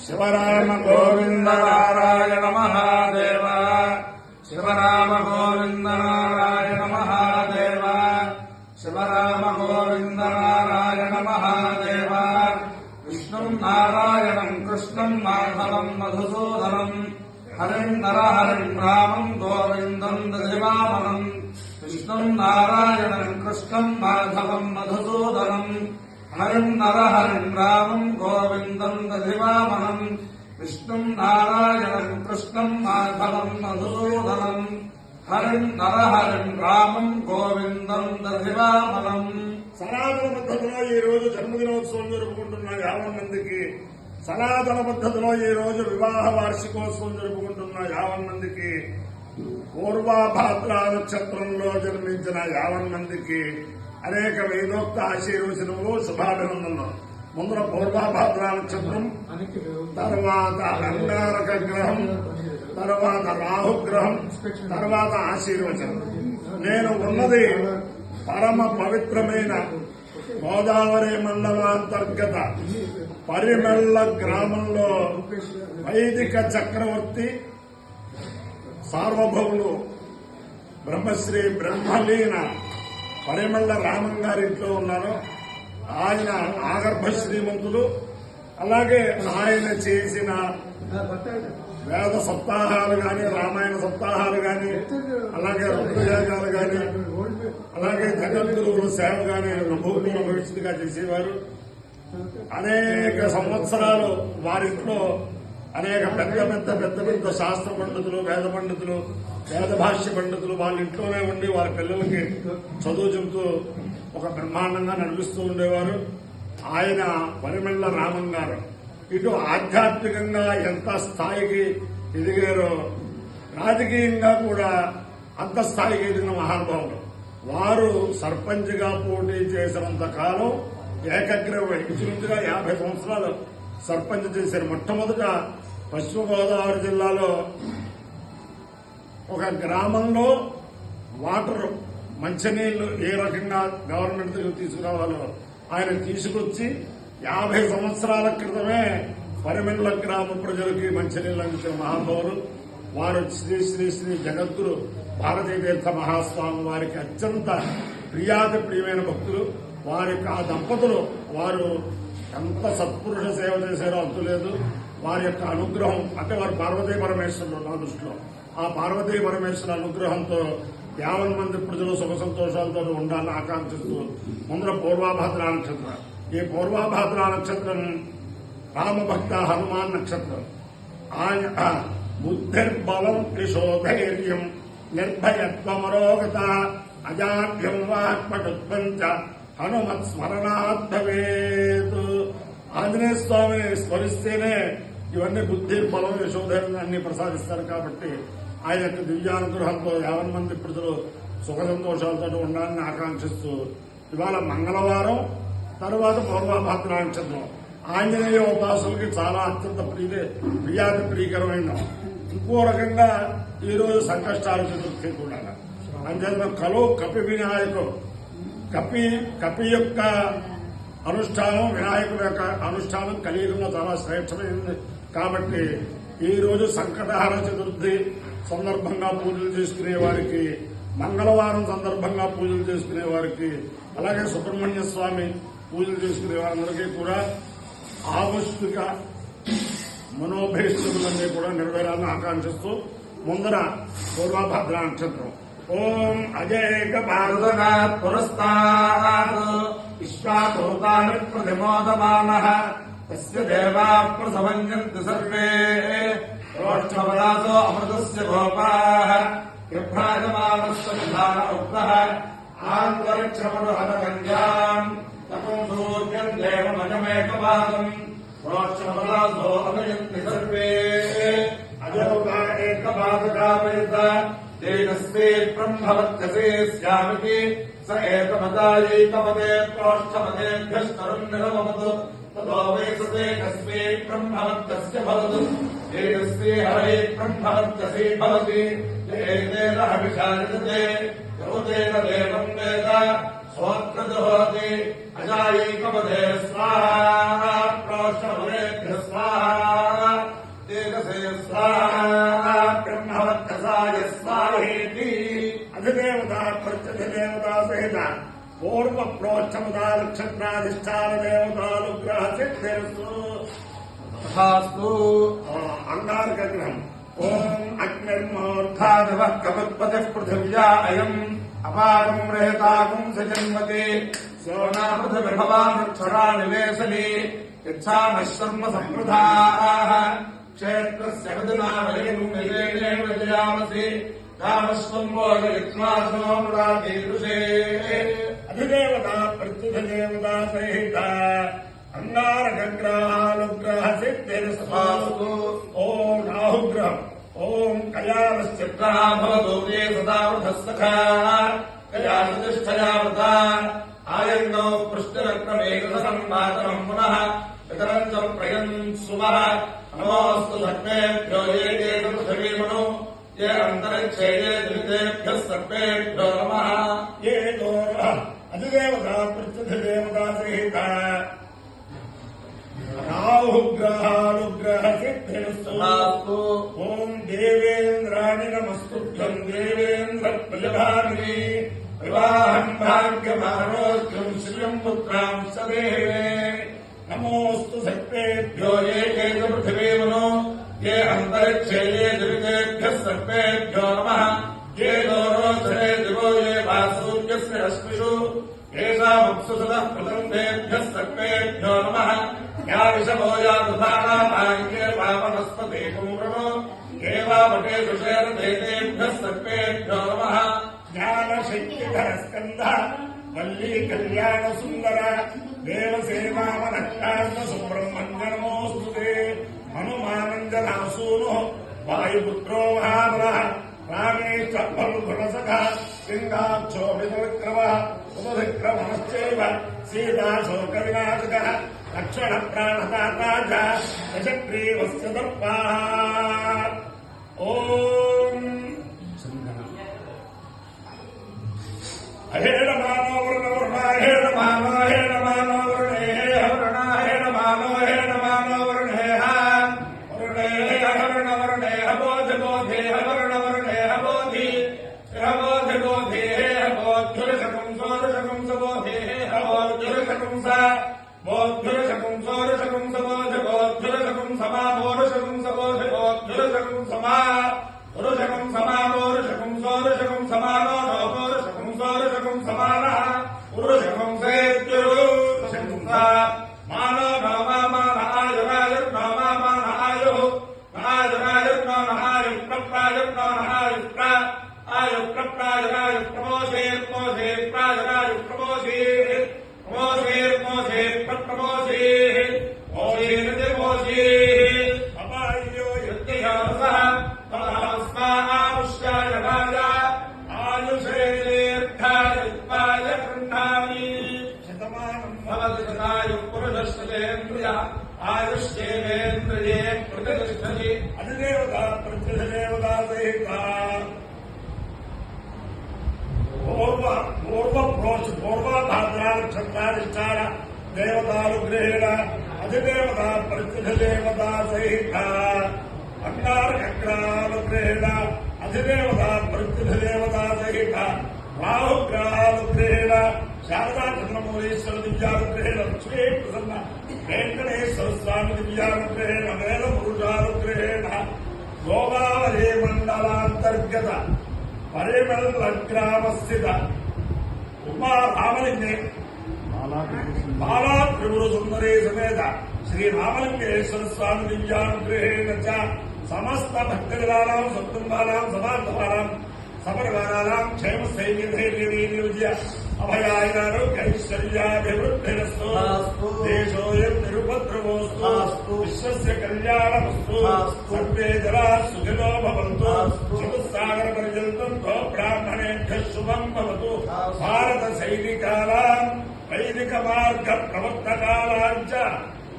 శివరామ గోవింద నారాయణ మహాదేవ శివరామ గోవింద నారాయణ మహాదేవ శివరామ గోవింద నారాయణ మహాదేవ విష్ణుం నారాయణం కృష్ణం మాధవం మధుసూదనం హరిం నరహరిం రామం గోవిందం దశవామనం విష్ణుం నారాయణం కృష్ణం మాధవం మధుసూదనం హరిం నరహరిం రామం గోవిందం దశవామనం విష్ణుం నారాయణం కృష్ణం మాధవం మధుసూదనం హరిం నరహరిం రామం గోవిందం దశవామనం. సనాతన పద్ధతిలో ఈ రోజు జన్మదినోత్సవం జరుపుకుంటున్న 50 మందికి, సనాతన పద్ధతిలో ఈ రోజు వివాహ వార్షికోత్సవం జరుపుకుంటున్న 50 మందికి, పూర్వాభాద్ర నక్షత్రంలో జన్మించిన 50 మందికి అనేక వేదోక్త ఆశీర్వచనములు, శుభాభినందనలు. ముందర పూర్వాభాద్ర నక్షత్రం, తర్వాత అంగారక గ్రహం, తర్వాత రాహుగ్రహం, తర్వాత ఆశీర్వచనం. నేను ఉన్నది పరమ పవిత్రమైన గోదావరి మండలాంతర్గత పరిమెళ్ల గ్రామంలో వైదిక చక్రవర్తి సార్వభౌములు బ్రహ్మశ్రీ బ్రహ్మలీన పరిమెళ్ల రామం గారింట్లో ఉన్నారు. ఆయన ఆగర్భ శ్రీమంతులు. అలాగే ఆయన చేసిన వేద సప్తాహాలు గాని, రామాయణ సప్తాహాలు గాని, అలాగే రుద్రయాగాలు గాని, అలాగే జగద్గురువుల సేవ గాని అనుభూతి భవిష్యత్తుగా చేసేవారు. అనేక సంవత్సరాలు వారింట్లో అనేక పెద్ద శాస్త్ర పండితులు, వేద పండితులు, వేద భాష్య పండితులు వాళ్ళ ఇంట్లోనే ఉండి వారి పిల్లలకి చదువు చెబుతూ ఒక బ్రహ్మాండంగా నడిపిస్తూ ఉండేవారు. ఆయన పరిమెళ్ల రామం గారు ఇటు ఆధ్యాత్మికంగా ఎంత స్థాయికి ఎదిగారో, రాజకీయంగా కూడా అంత స్థాయికి ఎదిగిన మహానుభావులు. వారు సర్పంచ్గా పోటీ చేసినంత కాలం ఏకగ్రీవ ఇంచుమించుగా 50 సంవత్సరాలు సర్పంచ్ చేశారు. మొట్టమొదట పశ్చిమ గోదావరి జిల్లాలో ఒక గ్రామంలో వాటర్, మంచినీళ్లు ఏ రకంగా గవర్నమెంట్ దగ్గర తీసుకురావాలో ఆయన తీసుకొచ్చి 50 సంవత్సరాల క్రితమే పరిమెళ్ల గ్రామ ప్రజలకి మంచినీళ్ళు అందించిన మహానుభావులు వారు. శ్రీ శ్రీ శ్రీ జగద్గురు భారతీయ తీర్థ మహాస్వామి వారికి అత్యంత ప్రియాతి ప్రియమైన భక్తులు. వారి ఆ దంపతులు వారు ఎంత సత్పురుష సేవ చేశారో అంతులేదు. వారి యొక్క అనుగ్రహం అంటే వారు పార్వతీ పరమేశ్వరులు నా దృష్టిలో. ఆ పార్వతీ పరమేశ్వర అనుగ్రహంతో 50 మంది ప్రజలు సుఖ సంతోషాలతో ఉండాలని ఆకాంక్షిస్తూ ముందర పూర్వాభాద్ర నక్షత్రం. ఈ పూర్వాభాద్ర నక్షత్రం రామభక్త హనుమాన్ నక్షత్రం. ఆయన బుద్ధిర్బలం యశోధైర్యం నిర్భయత్వమరోగత అజాఢ్యం వాక్పటుత్వంచ హనుమత్ స్మరణాత్ భవేత్. ఆంజనేయ స్వామిని స్మరిస్తేనే ఇవన్నీ బుద్ధి, బలం, యశోధైర్యం అన్ని ప్రసాదిస్తారు. కాబట్టి ఆయన యొక్క దివ్యానుగ్రహంతో 50 మంది ప్రజలు సుఖ సంతోషాలతో ఉండాలని ఆకాంక్షిస్తూ ఇవాళ మంగళవారం, తర్వాత పూర్వాభాద్ర నక్షత్రం. ఆంజనేయ ఉపాసనకి చాలా అత్యంత ప్రియాతి ప్రియకరమైన. ఇంకో రకంగా ఈరోజు సంకష్టాల చతుర్థి కూడా. అంచేత కలో కపి వినాయకు, కపి యొక్క అనుష్ఠానం, వినాయకుడి యొక్క అనుష్ఠానం కలియుగంలో చాలా శ్రేష్టమైనది. కాబట్టి ఈ రోజు సంకటహర చతుర్థి సందర్భంగా పూజలు చేసుకునే వారికి, మంగళవారం సందర్భంగా పూజలు చేసుకునే వారికి, అలాగే సుబ్రహ్మణ్య స్వామి పూజలు చేసుకునే వారందరికీ కూడా ఆవశ్యక మనోభీష్టములన్నీ కూడా నెరవేరాలని ఆకాంక్షిస్తూ ముందర పూర్వభద్ర నక్షత్రం. ఓం అజేక భారతనాథ్ పురస్తాత్ విశ్వాతోతాని ప్రతిమోదమానః తస్య దేవా ప్రసవంజంతి సర్వే రోష్ఠవరాసో అమృతస్య గోపాః విభ్రాజమానస్య విధాన ఉక్తః ఆంతరిక్షమనుహతకంజాం తపం సూర్యం దేవమజమేకపాదం రోష్ఠవరాసో అమయంతి సర్వే అజోగా ఏకపాదకామయుత తేజస్వేత్ బ్రహ్మవత్యసే స్యామితి స ఏకమదాయైకపదే ప్రోష్ఠపదేభ్యస్తరుం నిరమమతు తతో వై తేజస్వేత్ బ్రహ్మవత్యస్య భవతు తేజస్వే హరే బ్రహ్మవత్యసే భవతి ఏతేన అభిషారితే యోతేన దేవం వేద अजायैकपदे स्वाहा प्रोष्ठपदेभ्यः स्वाहा పూర్వ ప్రోచ్చముదా నక్షత్రాధిష్టాన దేవతానుగ్రహ సిద్ధిరస్తు. అంగారక గ్రహం. ఓం అగ్నిర్మూర్ధానవ కపత్పతి పృథివ్యా అయం అపారం రేతాకం సజన్మతే సోనాపృథిర్భవానక్షరా నివేశని యచ్ఛామశ్వర్మ సంప్రదాః క్షేత్రస్య విదునావయం నివేదేన విజయామసి కామస్వం మోదయిత్మాసోమృతాకీదృశే. అధిదేవత ప్రత్యుధదేవత సహిత అంగారగ్రహానుగ్రహ సిద్ధిరస్తు. ఓం రాహుగ్రహం. ఓం కయానశ్చిత్రాభవతో దే సదా వృధస్సఖా కయాసతిష్ఠయావృత ఆయన్నో పృష్ఠరత్నమేకసంపాదనం పునః వితరం చ ప్రయం సుమః నమోऽस्तु సర్వేభ్యో ఏ పృథివీమను ये अंतरिक्षे ये दिव्येभ्यः सर्वेभ्यो नमः. ये दोर्व अधिदेवता प्रत्यधिदेवता सहिता राहुग्रहानुग्रह सिद्धिरस्तु. ओम देवेन्द्राणि नमस्तुभ्यं देवेन्द्र प्रियभामिनी विवाहं भाग्यमानोऽस्मिन् श्रियं पुत्रां सदेवे. नमोऽस्तु सर्वेभ्यो ये पृथिवीमनो ये अंतरिक्षे ये दिव्येभ्यः सर्वेभ्यो नमः. ये दोरोधरे दिवो ये वासूर्यस्य रश्मिषु येषामप्सु सदः प्रतन्तेभ्यः सर्वेभ्यो नमः. या विषमो या दुधानामाङ्गे वामनस्पते कुम्भ्रमो ये वावटेषु शेरदेतेभ्यः सर्वेभ्यो नमः. ज्ञानशक्तिधर स्कन्ध वल्ली कल्याण सुन्दर देवसेनामनक्तान्न सुब्रह्मण्य नमोऽस्तु ते. हनुमानंजनासूनो वायुपुत्रो महाबलः रामेश फल्गुणसखः सिंहाक्षो विक्रमः उपविक्रमश्चैव सीताशोकविनाशकः लक्ष्मणप्राणदाता च दशग्रीवस्य दर्पाः. ओम अहेडमानो वरुणवर्मा हेडमानो हेडमानो वरुणे हेडमानो हेडमानो वरुणे हवर्ण हबोध बोधे हवर्ण वरुणे हबोधि हबोध बोधे हबोधुरशकं सोरशकं सबोधे हबोधुरशकं सा बोधुरशकं सोरशकं सबोध बोधुरशकं समा बोरशकं सबोध बोधुरशकं समा पुरुषकं समा बोरशकं सोरशकं समानो बोरशकं सोरशकं समानः पुरुषकं सेत्युरुशकं सा मानो नामा मानाय नामा मानायो आयुष्येन्द्रिये प्रतिष्ठति. अधिदेवता प्रत्यधिदेवता सहिता पूर्वभाद्रा नक्षत्राधिष्ठान देवतानुग्रहेण अधिदेवता प्रत्यधिदेवता सहिता अंगारग्रहानुग्रहेण अधिदेवता प्रत्यधिदेवता सहिता राहुग्रहानुग्रहेण शारदा चंद्रमौलीश्वर दिव्यानुग्रहेण लक्ष्मी प्रसन्न वेंकटेश्वर स्वामी दिव्यानुग्रहेण वेद पुरुषानुग्रहेण गोदावरी मंडलांतर्गत परिमल ग्राम स्थित उमा रामलिंगे बाला त्रिपुर सुंदरी समेत श्री रामलिंगेश्वर स्वामी दिव्यानुग्रहेण च समस्त भक्तजनानां सत्कुटुंबानां समार्थानां सपरिवाराणां क्षेम स्थैर्य धैर्य अभयारोग्यैश्वर्याभिवृद्धिरस्तु. देशोऽयं निरुपद्रवोऽस्तु. विश्वस्य कल्याणमस्तु. सर्वे जनाः सुखिनो भवन्तु. चतुस्सागरपर्यन्तं गो ब्राह्मणेभ्यः शुभं भवतु. भारतसैनिकानां वैदिकमार्गप्रवर्तकानां च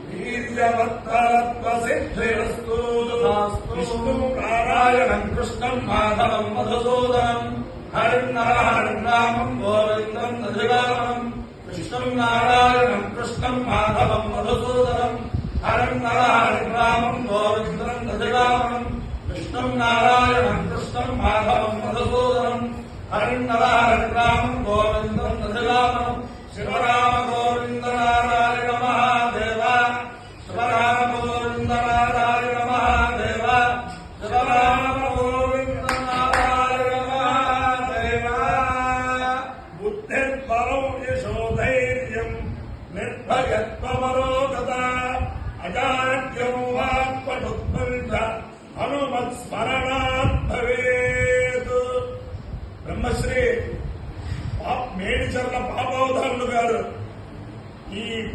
वीर्यवत्तरत्वसिद्धिरस्तु. विष्णुं नारायणं कृष्णं माधवं मधुसूदनं हरिन्नारायणं गोविन्दं दधिवामनं कृष्णं नारायणं कृष्णं माधवं मधुसूदनं हरिन्नारायणं गोविन्दं दधिवामनं कृष्णं नारायणं कृष्णं माधवं मधुसूदनं हरिन्नारायणं गोविन्दं दधिवामनं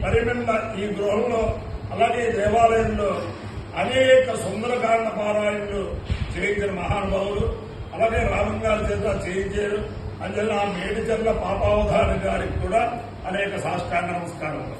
పరిమిండ ఈ గృహంలో అలాగే దేవాలయంలో అనేక సుందరకాండ పారాయణలు చేయించిన మహానుభావులు, అలాగే రామంగారి చేత చేయించారు. అందువల్ల ఆ మేడిచెర్ల పాపావధాని గారికి కూడా అనేక సాష్టాంగ నమస్కారాలు.